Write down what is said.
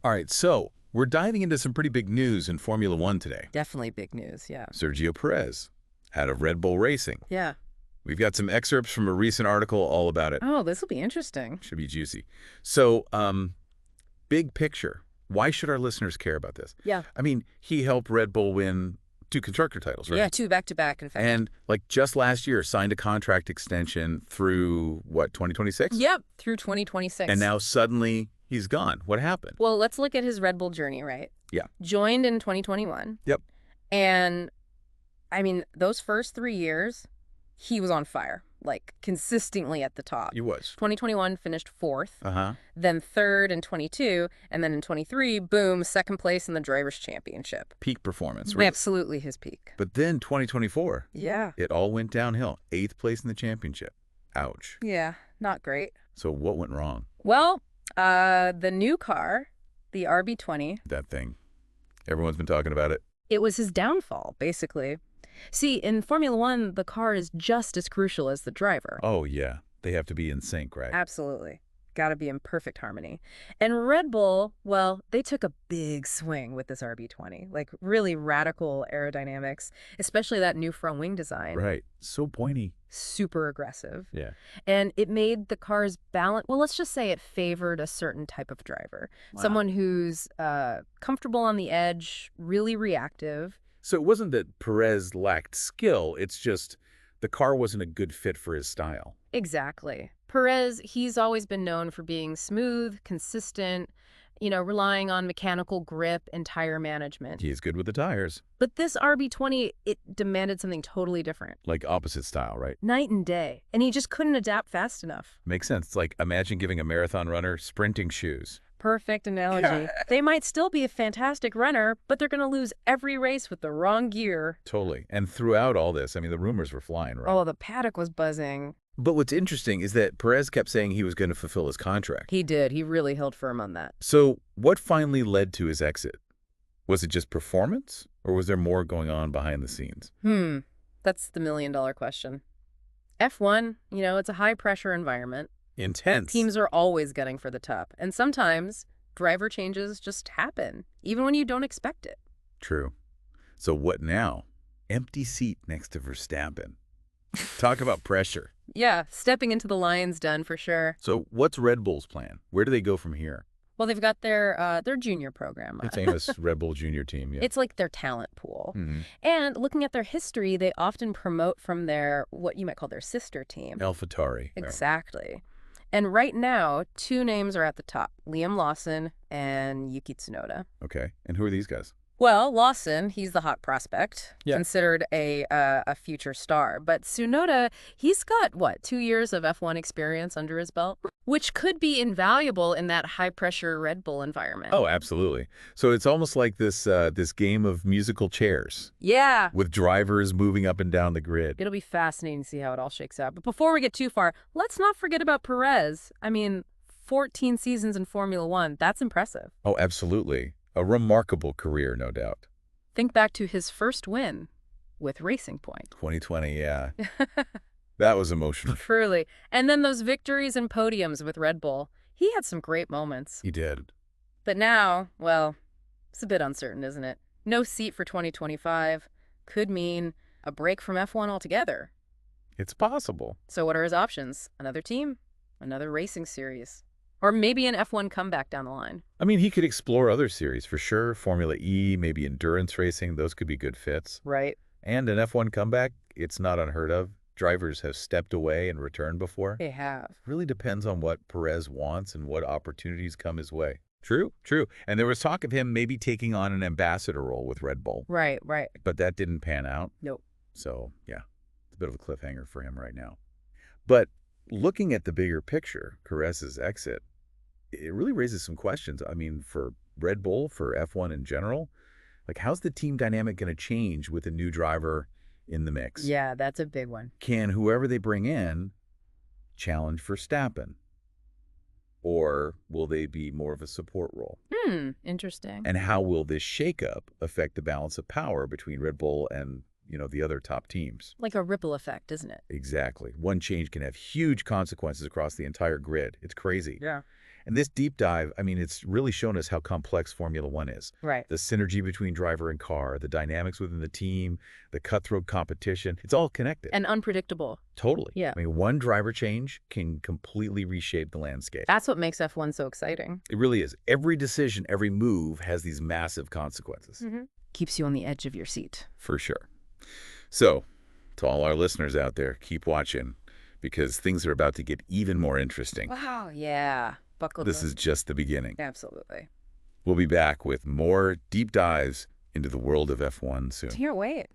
All right, so we're diving into some pretty big news in Formula One today. Definitely big news, yeah. Sergio Perez out of Red Bull Racing. Yeah. We've got some excerpts from a recent article all about it. Oh, this will be interesting. Should be juicy. So, big picture. Why should our listeners care about this? Yeah. I mean, he helped Red Bull win 2 constructor titles, right? Yeah, 2 back-to-back, in fact. And like just last year, signed a contract extension through, what, 2026? Yep, through 2026. And now suddenly he's gone. What happened? Well, let's look at his Red Bull journey, right? Yeah. Joined in 2021. Yep. And, I mean, those first 3 years, he was on fire, like consistently at the top. He was. 2021 finished 4th, Uh-huh. then 3rd in 22, and then in 23, boom, 2nd place in the Drivers' Championship. Peak performance, right? Absolutely his peak. But then 2024, Yeah. it all went downhill. 8th place in the championship. Ouch. Yeah, not great. So what went wrong? Well, the new car, the RB20, That thing. Everyone's been talking about it. it was his downfall, basically. See, in Formula One, the car is just as crucial as the driver. Oh, yeah. They have to be in sync, right? Absolutely. Got to be in perfect harmony. And Red Bull, well, they took a big swing with this RB20, like really radical aerodynamics, especially that new front wing design. Right. So pointy. Super aggressive. Yeah. And it made the car's balance, well, let's just say it favored a certain type of driver. Wow. Someone who's comfortable on the edge, really reactive. So it wasn't that Perez lacked skill. It's just the car wasn't a good fit for his style. Exactly. Perez, he's always been known for being smooth, consistent, relying on mechanical grip and tire management. He's good with the tires. But this RB20, it demanded something totally different. Like opposite style, right? Night and day. And he just couldn't adapt fast enough. Makes sense. It's like imagine giving a marathon runner sprinting shoes. Perfect analogy. They might still be a fantastic runner, but they're going to lose every race with the wrong gear. Totally. And throughout all this, I mean, the rumors were flying, right? Oh, the paddock was buzzing. But what's interesting is that Perez kept saying he was going to fulfill his contract. He did. He really held firm on that. So what finally led to his exit? Was it just performance, or was there more going on behind the scenes? That's the million-dollar question. F1, it's a high-pressure environment. Intense. Teams are always gunning for the top. And sometimes driver changes just happen, even when you don't expect it. True. So what now? Empty seat next to Verstappen. Talk about pressure. Yeah, stepping into the lion's den for sure. So what's Red Bull's plan? Where do they go from here? Well, they've got their junior program. The famous Red Bull junior team, yeah. It's like their talent pool. Mm-hmm. And looking at their history, they often promote from their, what you might call their sister team. AlphaTauri. Exactly. And right now, 2 names are at the top, Liam Lawson and Yuki Tsunoda. Okay. And who are these guys? Well, Lawson, he's the hot prospect, Yeah. considered a future star. But Tsunoda, he's got, 2 years of F1 experience under his belt, which could be invaluable in that high-pressure Red Bull environment. Oh, absolutely. So it's almost like this game of musical chairs. Yeah. With drivers moving up and down the grid. It'll be fascinating to see how it all shakes out. But before we get too far, let's not forget about Perez. I mean, 14 seasons in Formula One, that's impressive. Oh, absolutely. A remarkable career, no doubt. Think back to his first win with Racing Point. 2020, yeah. That was emotional. Truly. And then those victories and podiums with Red Bull. He had some great moments. He did. But now, well, it's a bit uncertain, isn't it? No seat for 2025 could mean a break from F1 altogether. It's possible. So what are his options? Another team? Another racing series? Or maybe an F1 comeback down the line? I mean, he could explore other series for sure. Formula E, maybe endurance racing. Those could be good fits. Right. And an F1 comeback, it's not unheard of. Drivers have stepped away and returned before. They have. Really depends on what Perez wants and what opportunities come his way. True, true. And there was talk of him maybe taking on an ambassador role with Red Bull. Right, right. But that didn't pan out. Nope. So, yeah, it's a bit of a cliffhanger for him right now. But looking at the bigger picture, Perez's exit, it really raises some questions. I mean, for Red Bull, for F1 in general, like how's the team dynamic going to change with a new driver in the mix? Yeah, that's a big one. Can whoever they bring in challenge Verstappen? Or will they be more of a support role? Interesting. And how will this shakeup affect the balance of power between Red Bull and, the other top teams? Like a ripple effect, isn't it? Exactly. One change can have huge consequences across the entire grid. It's crazy. Yeah. And this deep dive, I mean, it's really shown us how complex Formula One is. Right. The synergy between driver and car, the dynamics within the team, the cutthroat competition, it's all connected. And unpredictable. Totally. Yeah. I mean, one driver change can completely reshape the landscape. That's what makes F1 so exciting. It really is. Every decision, every move has these massive consequences. Keeps you on the edge of your seat. For sure. So, to all our listeners out there, keep watching because things are about to get even more interesting. Wow, yeah. Buckle This is just the beginning. Absolutely. We'll be back with more deep dives into the world of F1 soon. Can't wait.